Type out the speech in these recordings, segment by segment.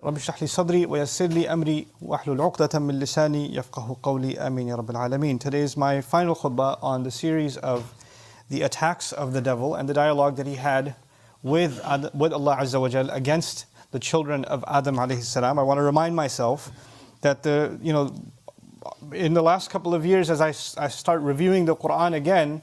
رب اشرح لي صدري ويسر لي أمري واحلل عقدة من لساني يفقه قولي آمين يا رب العالمين. Today is my final khutbah on the series of the attacks of the devil and the dialogue that he had with Allah Azza wa Jal against the children of Adam alayhi salam. I want to remind myself that in the last couple of years, as I start reviewing the Quran again,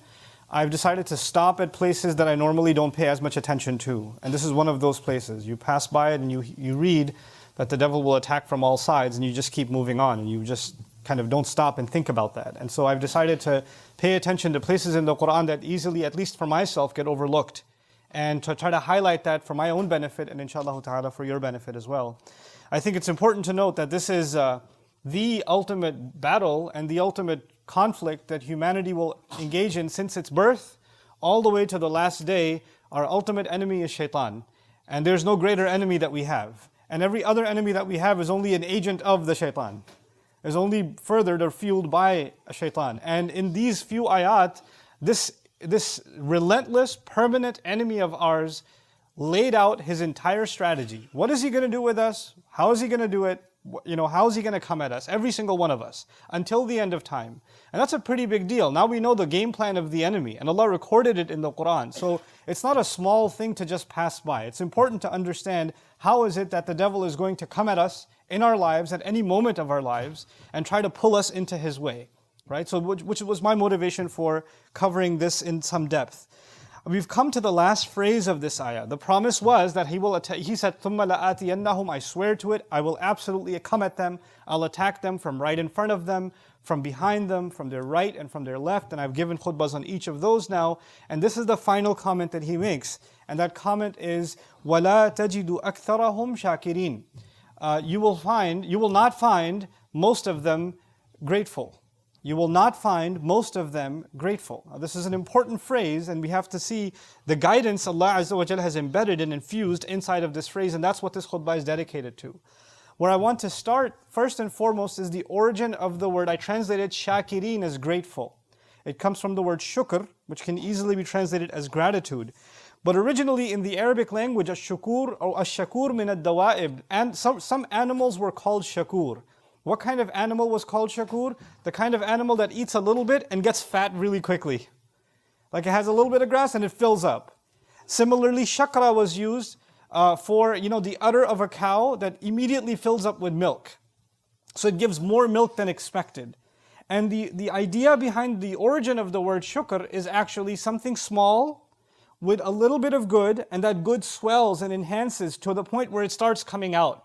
I've decided to stop at places that I normally don't pay as much attention to. And this is one of those places. You pass by it and you read that the devil will attack from all sides, and you just keep moving on, and you just kind of don't stop and think about that. And so I've decided to pay attention to places in the Quran that easily, at least for myself, get overlooked, and to try to highlight that for my own benefit and inshallah ta'ala for your benefit as well. I think it's important to note that this is the ultimate battle and the ultimate conflict that humanity will engage in since its birth all the way to the last day. Our ultimate enemy is shaitan, and there's no greater enemy that we have, and every other enemy that we have is only an agent of the shaitan, is only furthered or fueled by a shaitan. And in these few ayat, this relentless permanent enemy of ours laid out his entire strategy. What is he going to do with us? How is he going to do it? How is he going to come at us? Every single one of us, until the end of time. And that's a pretty big deal. Now we know the game plan of the enemy, and Allah recorded it in the Quran. So it's not a small thing to just pass by. It's important to understand how is it that the devil is going to come at us in our lives at any moment of our lives and try to pull us into his way. Right? So which was my motivation for covering this in some depth. We've come to the last phrase of this ayah. The promise was that he will attack. He said, ثُمَّ لَآتِيَنَّهُمْ, I swear to it, I will absolutely come at them. I'll attack them from right in front of them, from behind them, from their right and from their left. And I've given khutbahs on each of those now. And this is the final comment that he makes. And that comment is, وَلَا تَجِدُ أَكْثَرَهُمْ شَاكِرِينَ. You will not find most of them grateful. You will not find most of them grateful. Now, this is an important phrase, and we have to see the guidance Allah Azza wa Jalla has embedded and infused inside of this phrase, and that's what this khutbah is dedicated to. Where I want to start, first and foremost, is the origin of the word. I translated shakirin as grateful. It comes from the word shukr, which can easily be translated as gratitude. But originally in the Arabic language, ash-shukur or ash-shakur min ad-dawa'ib, and some animals were called shakur. What kind of animal was called shakur? The kind of animal that eats a little bit and gets fat really quickly. Like it has a little bit of grass and it fills up. Similarly, shakra was used for the udder of a cow that immediately fills up with milk. So it gives more milk than expected. And the idea behind the origin of the word shukr is actually something small with a little bit of good, and that good swells and enhances to the point where it starts coming out.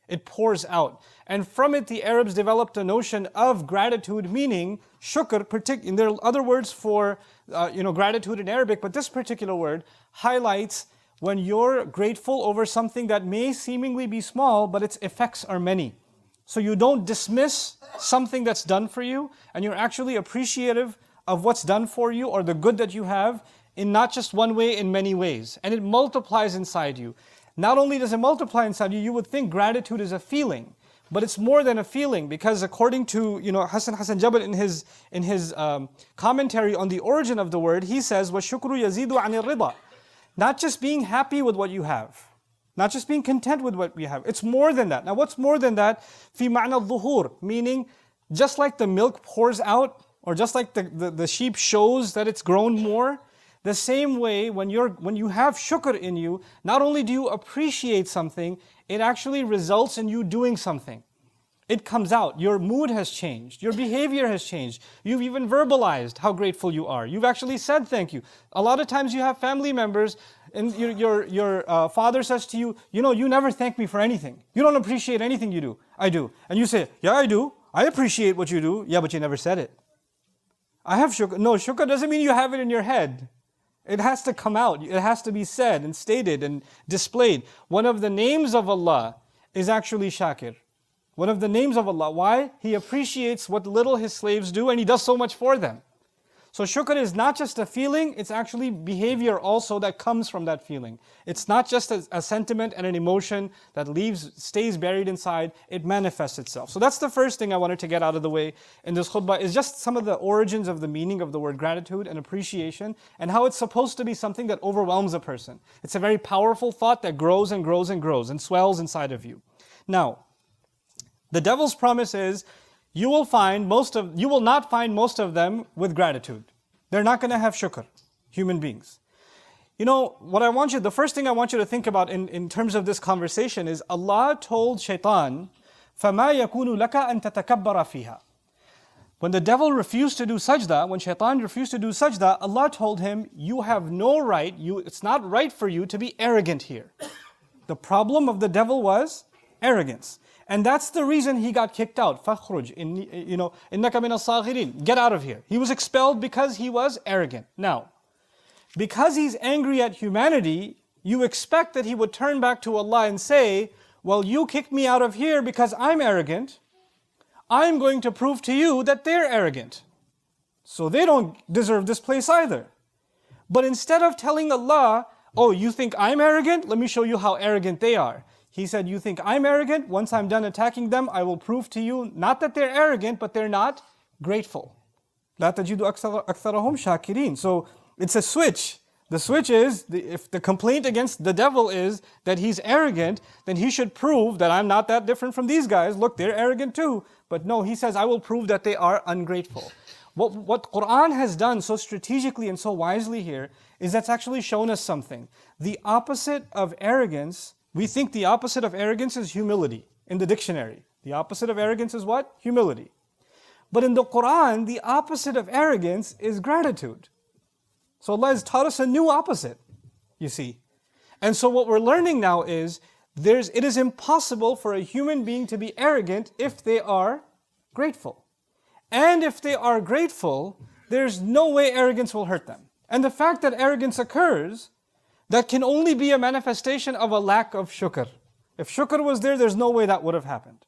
It pours out. And from it, the Arabs developed a notion of gratitude, meaning shukr, and there are other words for gratitude in Arabic, but this particular word highlights when you're grateful over something that may seemingly be small, but its effects are many. So you don't dismiss something that's done for you, and you're actually appreciative of what's done for you or the good that you have in not just one way, in many ways. And it multiplies inside you. Not only does it multiply inside you, you would think gratitude is a feeling, but it's more than a feeling, because according to Hassan Jabal in his commentary on the origin of the word, he says, وَالشُّكْرُ يَزِيدُ عَنِ الرِّضَى. Not just being happy with what you have, not just being content with what you have. It's more than that. Now what's more than that? فِي مَعْنَى الظُّهُورِ, meaning just like the milk pours out, or just like the sheep shows that it's grown more, the same way, when you have shukr in you, not only do you appreciate something, it actually results in you doing something. It comes out. Your mood has changed. Your behavior has changed. You've even verbalized how grateful you are. You've actually said thank you. A lot of times you have family members, and your father says to you, you never thank me for anything. You don't appreciate anything you do. I do. And you say, yeah, I do. I appreciate what you do. Yeah, but you never said it. I have shukr. No, shukr doesn't mean you have it in your head. It has to come out. It has to be said and stated and displayed. One of the names of Allah is actually Shakir. One of the names of Allah. Why? He appreciates what little His slaves do, and He does so much for them. So shukr is not just a feeling, it's actually behavior also that comes from that feeling. It's not just a sentiment and an emotion that stays buried inside, it manifests itself. So that's the first thing I wanted to get out of the way in this khutbah, is just some of the origins of the meaning of the word gratitude and appreciation, and how it's supposed to be something that overwhelms a person. It's a very powerful thought that grows and grows and grows and swells inside of you. Now, the devil's promise is you will not find most of them with gratitude. They're not going to have shukr, human beings. You know, the first thing I want you to think about in terms of this conversation is Allah told shaitan, فَمَا يَكُونُ لَكَ أَن تَتَكَبَّرَ فِيهَا. When the devil refused to do sajda, when shaitan refused to do sajda, Allah told him, you have no right, it's not right for you to be arrogant here. The problem of the devil was arrogance. And that's the reason he got kicked out. فَخْرُجْ إِنَّكَ مِنَ الصَّاغِرِينَ. Get out of here. He was expelled because he was arrogant. Now, because he's angry at humanity, you expect that he would turn back to Allah and say, well, you kicked me out of here because I'm arrogant. I'm going to prove to you that they're arrogant. So they don't deserve this place either. But instead of telling Allah, oh, you think I'm arrogant? Let me show you how arrogant they are. He said, you think I'm arrogant? Once I'm done attacking them, I will prove to you, not that they're arrogant, but they're not grateful. لَا تَجِدُ أَكْثَرَهُمْ شَاكِرِينَ. So it's a switch. The switch is, if the complaint against the devil is that he's arrogant, then he should prove that I'm not that different from these guys. Look, they're arrogant too. But no, he says, I will prove that they are ungrateful. What Quran has done so strategically and so wisely here is that's actually shown us something. The opposite of arrogance, we think the opposite of arrogance is humility in the dictionary. The opposite of arrogance is what? Humility. But in the Quran, the opposite of arrogance is gratitude. So Allah has taught us a new opposite, you see. And so what we're learning now is, it is impossible for a human being to be arrogant if they are grateful. And if they are grateful, there's no way arrogance will hurt them. And the fact that arrogance occurs, that can only be a manifestation of a lack of shukr. If shukr was there, there's no way that would have happened.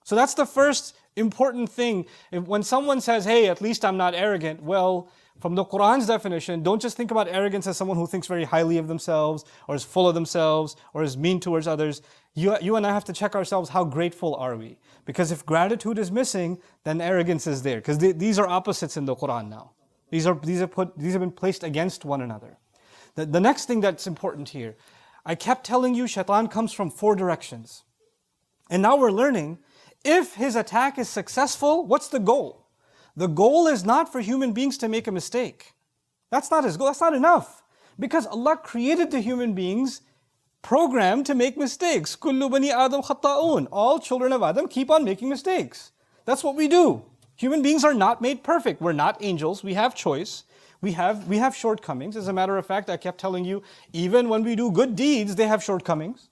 So that's the first important thing. When someone says, hey, at least I'm not arrogant, well, from the Quran's definition, don't just think about arrogance as someone who thinks very highly of themselves, or is full of themselves, or is mean towards others. You and I have to check ourselves, how grateful are we? Because if gratitude is missing, then arrogance is there. Because these are opposites in the Quran now. These have been placed against one another. The next thing that's important here, I kept telling you shaitan comes from 4 directions. And now we're learning, if his attack is successful, what's the goal? The goal is not for human beings to make a mistake. That's not his goal, that's not enough. Because Allah created the human beings programmed to make mistakes. كُلُّ بَنِي آدَمْ خَطَّاءُونَ. All children of Adam keep on making mistakes. That's what we do. Human beings are not made perfect. We're not angels, we have choice. We have shortcomings. As a matter of fact, I kept telling you, even when we do good deeds, they have shortcomings.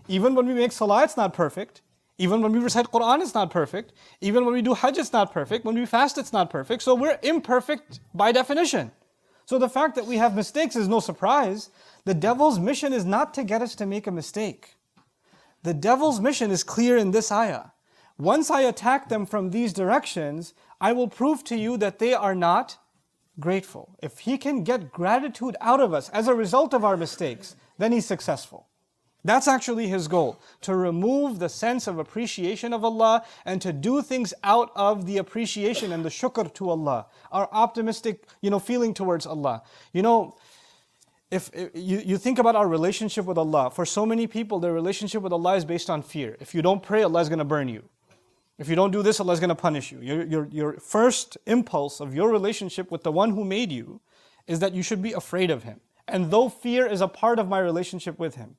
Even when we make salah, it's not perfect. Even when we recite Quran, it's not perfect. Even when we do Hajj, it's not perfect. When we fast, it's not perfect. So we're imperfect by definition. So the fact that we have mistakes is no surprise. The devil's mission is not to get us to make a mistake. The devil's mission is clear in this ayah. Once I attack them from these directions, I will prove to you that they are not grateful. If he can get gratitude out of us as a result of our mistakes, then he's successful. That's actually his goal, to remove the sense of appreciation of Allah and to do things out of the appreciation and the shukr to Allah, our optimistic, feeling towards Allah. If you think about our relationship with Allah, for so many people, their relationship with Allah is based on fear. If you don't pray, Allah is going to burn you. If you don't do this, Allah is going to punish you. Your first impulse of your relationship with the one who made you is that you should be afraid of Him. And though fear is a part of my relationship with Him,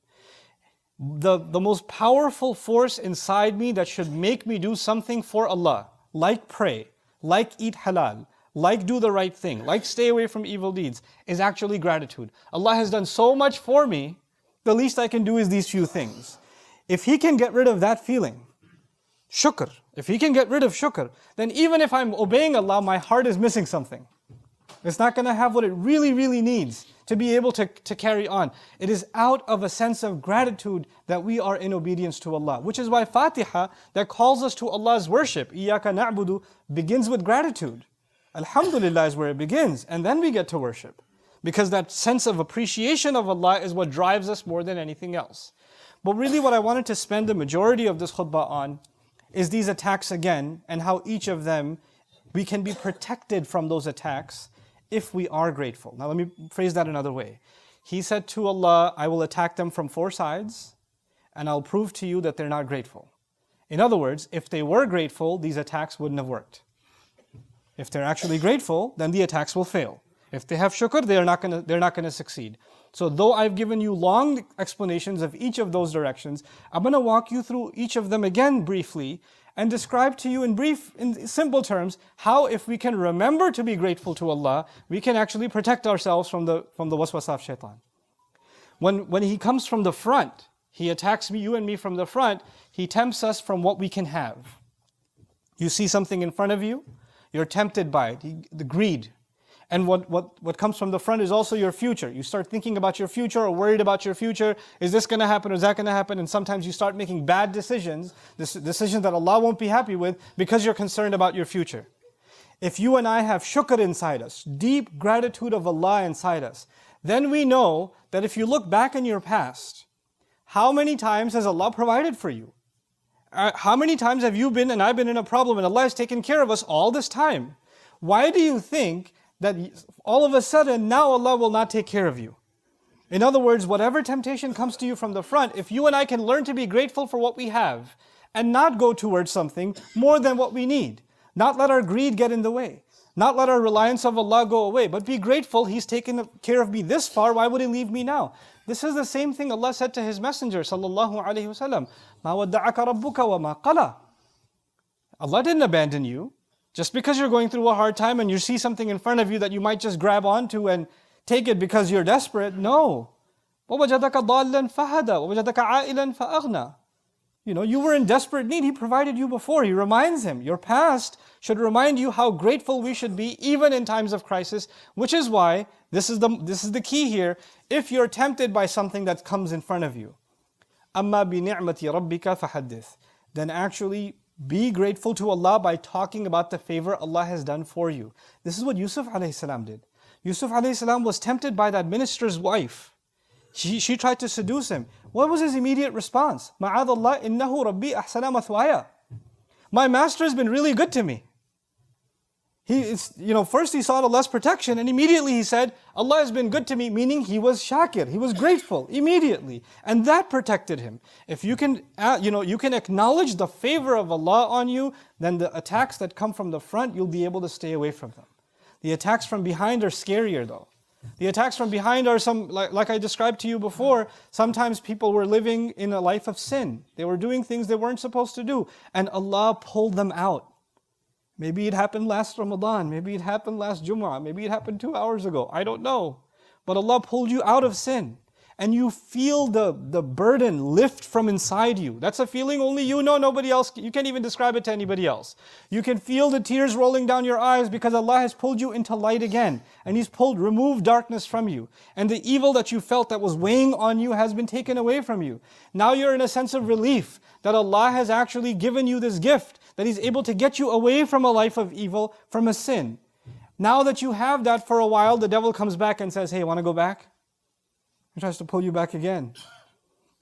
the most powerful force inside me that should make me do something for Allah, like pray, like eat halal, like do the right thing, like stay away from evil deeds, is actually gratitude. Allah has done so much for me, the least I can do is these few things. If He can get rid of that feeling, shukr, if He can get rid of shukr, then even if I'm obeying Allah, my heart is missing something. It's not going to have what it really, really needs to be able to carry on. It is out of a sense of gratitude that we are in obedience to Allah. Which is why Fatiha, that calls us to Allah's worship, إِيَّاكَ نَعْبُدُ, begins with gratitude. Alhamdulillah is where it begins, and then we get to worship. Because that sense of appreciation of Allah is what drives us more than anything else. But really what I wanted to spend the majority of this khutbah on is these attacks again, and how each of them, we can be protected from those attacks if we are grateful. Now let me phrase that another way. He said to Allah, I will attack them from 4 sides, and I'll prove to you that they're not grateful. In other words, if they were grateful, these attacks wouldn't have worked. If they're actually grateful, then the attacks will fail. If they have shukr, they're not going to succeed. So though I've given you long explanations of each of those directions, I'm going to walk you through each of them again briefly and describe to you in simple terms, how if we can remember to be grateful to Allah, we can actually protect ourselves from the waswasa of shaitan. When he comes from the front, he attacks you and me from the front, he tempts us from what we can have. You see something in front of you, you're tempted by it, the greed. And what comes from the front is also your future. You start thinking about your future or worried about your future. Is this going to happen or is that going to happen? And sometimes you start making bad decisions, decisions that Allah won't be happy with because you're concerned about your future. If you and I have shukr inside us, deep gratitude of Allah inside us, then we know that if you look back in your past, how many times has Allah provided for you? How many times have you been and I've been in a problem and Allah has taken care of us all this time? Why do you think that all of a sudden now Allah will not take care of you? In other words, whatever temptation comes to you from the front, if you and I can learn to be grateful for what we have and not go towards something more than what we need, not let our greed get in the way, not let our reliance of Allah go away, but be grateful, He's taken care of me this far, why would He leave me now? This is the same thing Allah said to His Messenger sallallahu alaihi wasallam, "Ma wadda'aka rabbuka wa ma qala." Allah didn't abandon you. Just because you're going through a hard time and you see something in front of you that you might just grab onto and take it because you're desperate, no. وَوَجَدَكَ ضَالًّا فَهَدَى وَوَجَدَكَ عَائِلًا فَأَغْنَى. You were in desperate need. He provided you before. He reminds him. Your past should remind you how grateful we should be even in times of crisis, which is why, this is the key here, if you're tempted by something that comes in front of you, أَمَّا بِنِعْمَةِ رَبِّكَ فَحَدِّثْ, then actually be grateful to Allah by talking about the favor Allah has done for you. This is what Yusuf alayhi salam did. Yusuf alayhi salam was tempted by that minister's wife. She tried to seduce him. What was his immediate response? مَعَاذَ اللَّهِ إِنَّهُ رَبِّي أَحْسَنَ مَثْوَايَ. My master has been really good to me. First he sought Allah's protection and immediately he said, Allah has been good to me, meaning he was shakir, he was grateful immediately. And that protected him. If you can, you can acknowledge the favor of Allah on you, then the attacks that come from the front, you'll be able to stay away from them. The attacks from behind are scarier though. The attacks from behind are like I described to you before, sometimes people were living in a life of sin. They were doing things they weren't supposed to do. And Allah pulled them out. Maybe it happened last Ramadan, maybe it happened last Jumu'ah, maybe it happened 2 hours ago, I don't know. But Allah pulled you out of sin. And you feel the burden lift from inside you. That's a feeling only you know, nobody else, you can't even describe it to anybody else. You can feel the tears rolling down your eyes because Allah has pulled you into light again. And He's removed darkness from you. And the evil that you felt that was weighing on you has been taken away from you. Now you're in a sense of relief that Allah has actually given you this gift, that He's able to get you away from a life of evil, from a sin. Now that you have that for a while, the devil comes back and says, hey, want to go back? He tries to pull you back again.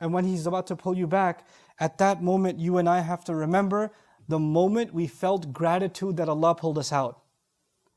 And when he's about to pull you back, at that moment you and I have to remember the moment we felt gratitude that Allah pulled us out.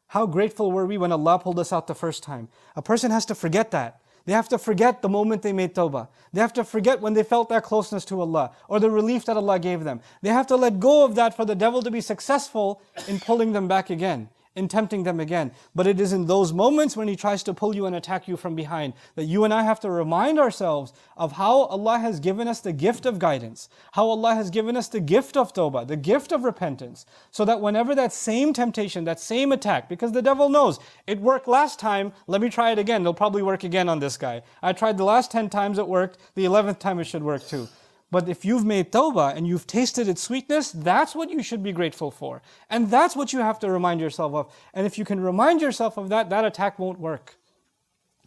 How grateful were we when Allah pulled us out the first time? A person has to forget that. They have to forget the moment they made tawbah. They have to forget when they felt that closeness to Allah or the relief that Allah gave them. They have to let go of that for the devil to be successful in pulling them back again, in tempting them again. But it is in those moments when he tries to pull you and attack you from behind that you and I have to remind ourselves of how Allah has given us the gift of guidance, how Allah has given us the gift of tawbah, the gift of repentance, so that whenever that same temptation, that same attack, because the devil knows, it worked last time, let me try it again, it'll probably work again on this guy. I tried the last 10 times it worked, the 11th time it should work too. But if you've made tawbah and you've tasted its sweetness, that's what you should be grateful for. And that's what you have to remind yourself of. And if you can remind yourself of that, that attack won't work.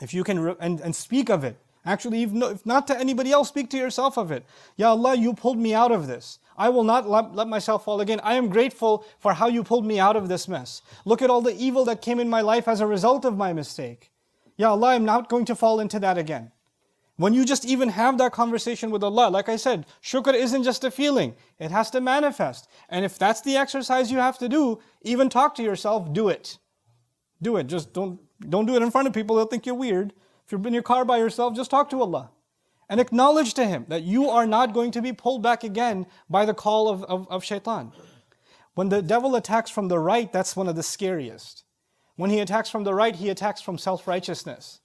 If you can, and speak of it. Actually, if not to anybody else, speak to yourself of it. Ya Allah, you pulled me out of this. I will not let myself fall again. I am grateful for how you pulled me out of this mess. Look at all the evil that came in my life as a result of my mistake. Ya Allah, I'm not going to fall into that again. When you just even have that conversation with Allah, like I said, shukr isn't just a feeling. It has to manifest. And if that's the exercise you have to do, even talk to yourself, do it. Do it. Just don't do it in front of people. They'll think you're weird. If you're in your car by yourself, just talk to Allah. and acknowledge to him that you are not going to be pulled back again by the call of shaitan. When the devil attacks from the right, that's one of the scariest. When he attacks from the right, he attacks from self-righteousness.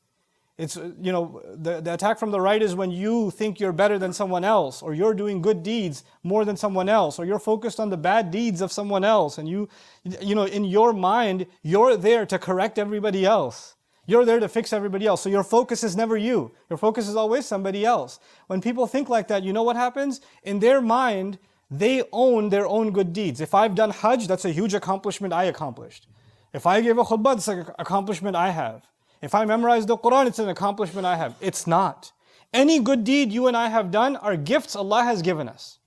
It's, the attack from the right is when you think you're better than someone else, or you're doing good deeds more than someone else, or you're focused on the bad deeds of someone else, and in your mind, you're there to correct everybody else. You're there to fix everybody else. So your focus is never you. Your focus is always somebody else. When people think like that, you know what happens? In their mind, they own their own good deeds. If I've done Hajj, that's a huge accomplishment I accomplished. If I gave a khutbah, it's an accomplishment I have. If I memorized the Quran, it's an accomplishment I have. It's not. Any good deed you and I have done are gifts Allah has given us.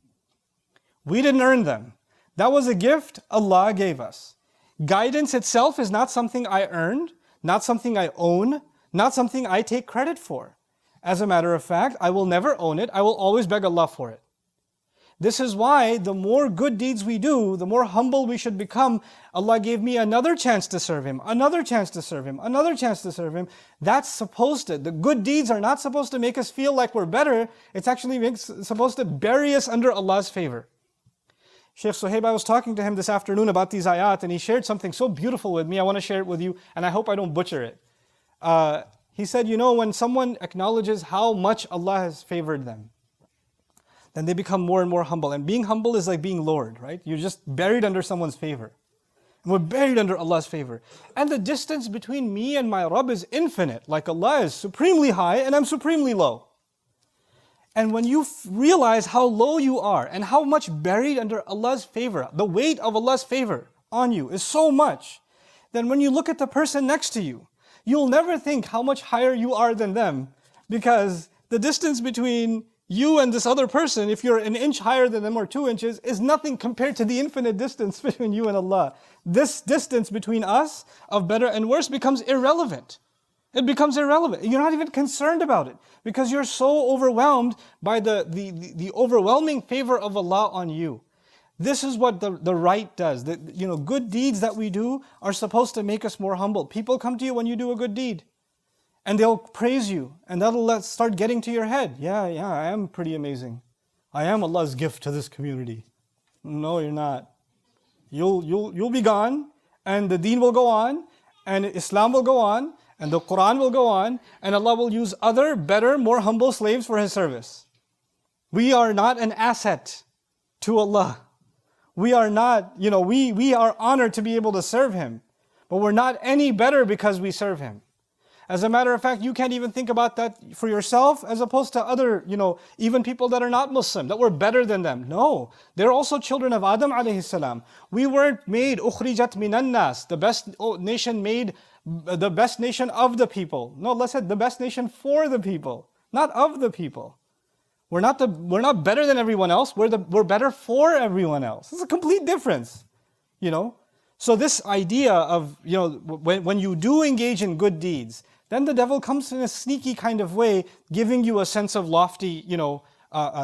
We didn't earn them. That was a gift Allah gave us. Guidance itself is not something I earned, not something I own, not something I take credit for. As a matter of fact, I will never own it. I will always beg Allah for it. This is why the more good deeds we do, the more humble we should become. Allah gave me another chance to serve Him, another chance to serve Him, another chance to serve Him. The good deeds are not supposed to make us feel like we're better. It's actually supposed to bury us under Allah's favor. Sheikh Suhaib, I was talking to him this afternoon about these ayat, and he shared something so beautiful with me. I want to share it with you, and I hope I don't butcher it. He said, when someone acknowledges how much Allah has favored them, then they become more and more humble. And being humble is like being Lord, right? You're just buried under someone's favor. And we're buried under Allah's favor. And the distance between me and my Rabb is infinite. Like Allah is supremely high and I'm supremely low. And when you realize how low you are and how much buried under Allah's favor, the weight of Allah's favor on you is so much, then when you look at the person next to you, you'll never think how much higher you are than them, because the distance between you and this other person, if you're an inch higher than them or 2 inches, is nothing compared to the infinite distance between you and Allah. This distance between us of better and worse becomes irrelevant. It becomes irrelevant. You're not even concerned about it because you're so overwhelmed by the overwhelming favor of Allah on you. This is what the right does. Good deeds that we do are supposed to make us more humble. People come to you when you do a good deed. And they'll praise you, and that'll start getting to your head. Yeah, I am pretty amazing. I am Allah's gift to this community. No, you're not. You'll be gone, and the deen will go on, and Islam will go on, and the Quran will go on, and Allah will use other, better, more humble slaves for His service. We are not an asset to Allah. We are not, we are honored to be able to serve Him, but we're not any better because we serve Him. As a matter of fact, you can't even think about that for yourself as opposed to other, even people that are not Muslim, that we're better than them. No, they're also children of Adam alayhi salam. We weren't made ukhrijat minan nas, the best nation made, the best nation of the people. No, Allah said the best nation for the people, not of the people. We're not better than everyone else. We're better for everyone else. It's a complete difference, So this idea of, when you do engage in good deeds, then the devil comes in a sneaky kind of way, giving you a sense of lofty,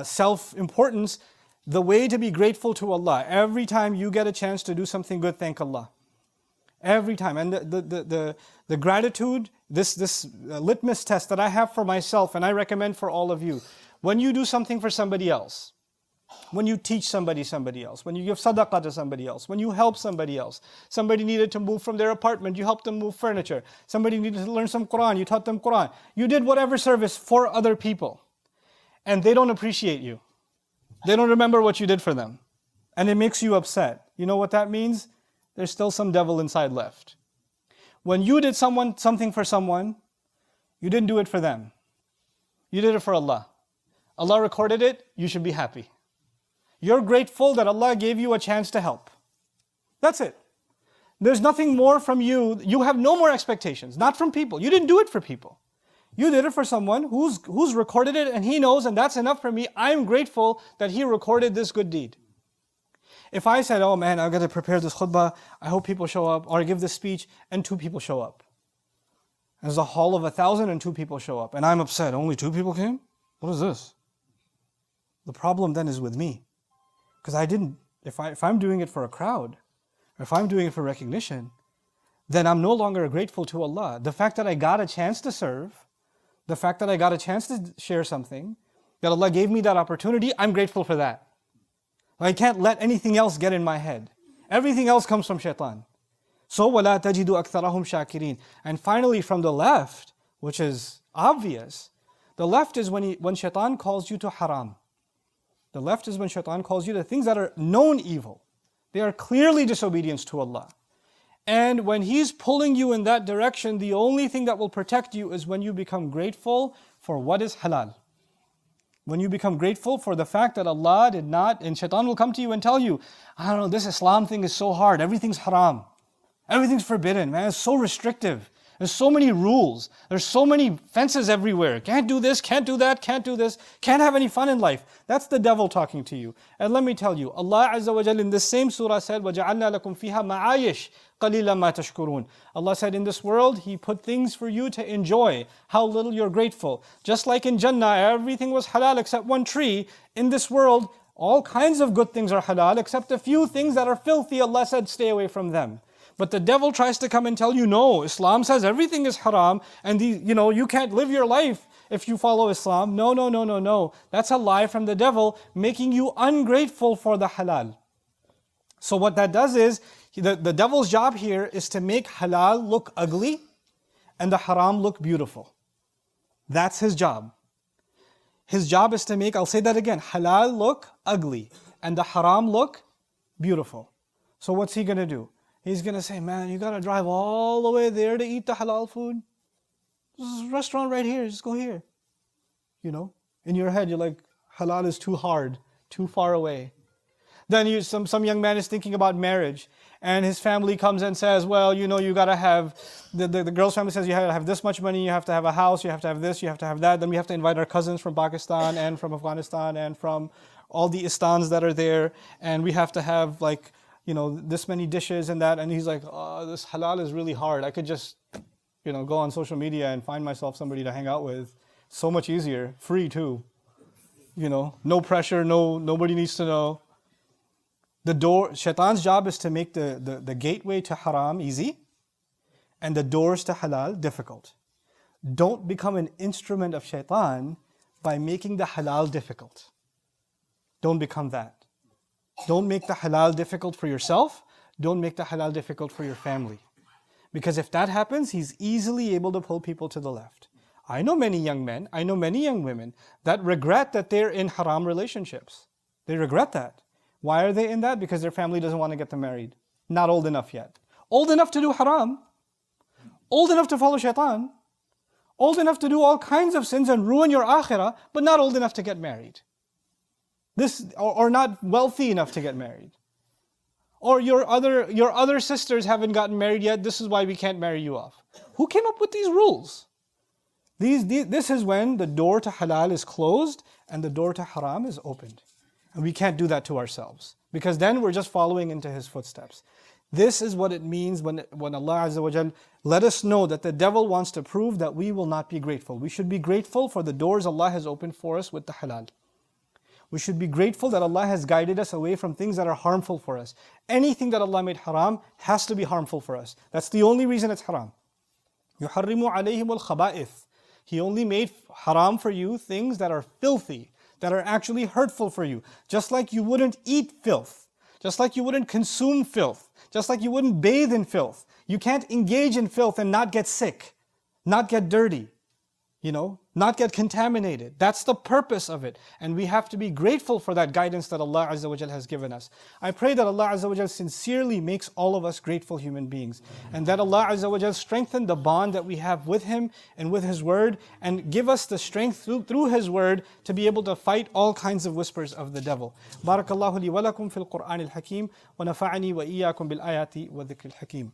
self-importance. The way to be grateful to Allah. Every time you get a chance to do something good, thank Allah. Every time. And the gratitude, this litmus test that I have for myself, and I recommend for all of you, when you do something for somebody else, when you teach somebody else, when you give sadaqah to somebody else, when you help somebody else, somebody needed to move from their apartment, you helped them move furniture, somebody needed to learn some Quran, you taught them Quran, you did whatever service for other people, and they don't appreciate you. They don't remember what you did for them, and it makes you upset. You know what that means? There's still some devil inside left. When you did something for someone, you didn't do it for them. You did it for Allah. Allah recorded it, you should be happy. You're grateful that Allah gave you a chance to help. That's it. There's nothing more from you. You have no more expectations, not from people. You didn't do it for people. You did it for someone who's recorded it and he knows, and that's enough for me. I'm grateful that he recorded this good deed. If I said, oh man, I've got to prepare this khutbah, I hope people show up, or I give this speech and 2 people show up. There's a hall of 1,000 and 2 people show up, and I'm upset. Only 2 people came? What is this? The problem then is with me. Because if I'm doing it for a crowd, or if I'm doing it for recognition, then I'm no longer grateful to Allah. The fact that I got a chance to serve, the fact that I got a chance to share something, that Allah gave me that opportunity, I'm grateful for that. I can't let anything else get in my head. Everything else comes from shaitan. So وَلَا تَجِدُ أَكْثَرَهُمْ شَاكِرِينَ. And finally from the left, which is obvious, the left is when shaitan calls you to haram. The left is when shaitan calls you to things that are known evil. They are clearly disobedience to Allah. And when he's pulling you in that direction, the only thing that will protect you is when you become grateful for what is halal. When you become grateful for the fact that Allah did not, and shaitan will come to you and tell you, I don't know, this Islam thing is so hard, everything's haram. Everything's forbidden, man, it's so restrictive. There's so many rules. There's so many fences everywhere. Can't do this, can't do that, can't do this. Can't have any fun in life. That's the devil talking to you. And let me tell you, Allah Azza wa Jal in this same surah said, وَجَعَلْنَا لَكُمْ فِيهَا مَعَايِشْ قَلِيلًا مَا تَشْكُرُونَ. Allah said, in this world, He put things for you to enjoy. How little you're grateful. Just like in Jannah, everything was halal except one tree. In this world, all kinds of good things are halal except a few things that are filthy. Allah said, stay away from them. But the devil tries to come and tell you, no, Islam says everything is haram and you can't live your life if you follow Islam. No, no, no, no, no. That's a lie from the devil, making you ungrateful for the halal. So what that does is, the devil's job here is to make halal look ugly and the haram look beautiful. That's his job. His job is to make, I'll say that again, halal look ugly and the haram look beautiful. So what's he going to do? He's going to say, man, you got to drive all the way there to eat the halal food? There's a restaurant right here, just go here. In your head, you're like, halal is too hard, too far away. Then some young man is thinking about marriage, and his family comes and says, well, you got to have, the girl's family says you have to have this much money, you have to have a house, you have to have this, you have to have that. Then we have to invite our cousins from Pakistan and from Afghanistan and from all the istans that are there, and we have to have this many dishes and that. And he's like, oh, this halal is really hard. I could just, go on social media and find myself somebody to hang out with. So much easier, free too. No pressure, nobody needs to know. Shaitan's job is to make the gateway to haram easy and the doors to halal difficult. Don't become an instrument of shaitan by making the halal difficult. Don't become that. Don't make the halal difficult for yourself. Don't make the halal difficult for your family. Because if that happens, he's easily able to pull people to the left. I know many young men, I know many young women that regret that they're in haram relationships. They regret that. Why are they in that? Because their family doesn't want to get them married. Not old enough yet. Old enough to do haram. Old enough to follow shaitan. Old enough to do all kinds of sins and ruin your akhirah, but not old enough to get married. Or not wealthy enough to get married. Or your other sisters haven't gotten married yet, this is why we can't marry you off. Who came up with these rules? This is when the door to halal is closed and the door to haram is opened. And we can't do that to ourselves. Because then we're just following into His footsteps. This is what it means when Allah Azza wa Jal let us know that the devil wants to prove that we will not be grateful. We should be grateful for the doors Allah has opened for us with the halal. We should be grateful that Allah has guided us away from things that are harmful for us. Anything that Allah made haram has to be harmful for us. That's the only reason it's haram. يُحَرِّمُ عَلَيْهِمُ الْخَبَائِثِ. He only made haram for you things that are filthy, that are actually hurtful for you. Just like you wouldn't eat filth. Just like you wouldn't consume filth. Just like you wouldn't bathe in filth. You can't engage in filth and not get sick, not get dirty. Not get contaminated. That's the purpose of it. And we have to be grateful for that guidance that Allah Azza wa Jal has given us. I pray that Allah Azza wa Jal sincerely makes all of us grateful human beings. And that Allah Azza wa Jal strengthen the bond that we have with Him and with His Word. And give us the strength through His Word to be able to fight all kinds of whispers of the devil. Barakallahu li wa lakum fil Qur'an al-Hakim. Wa nafa'ani wa iyyakum bil ayati wa dhikr al-Hakim.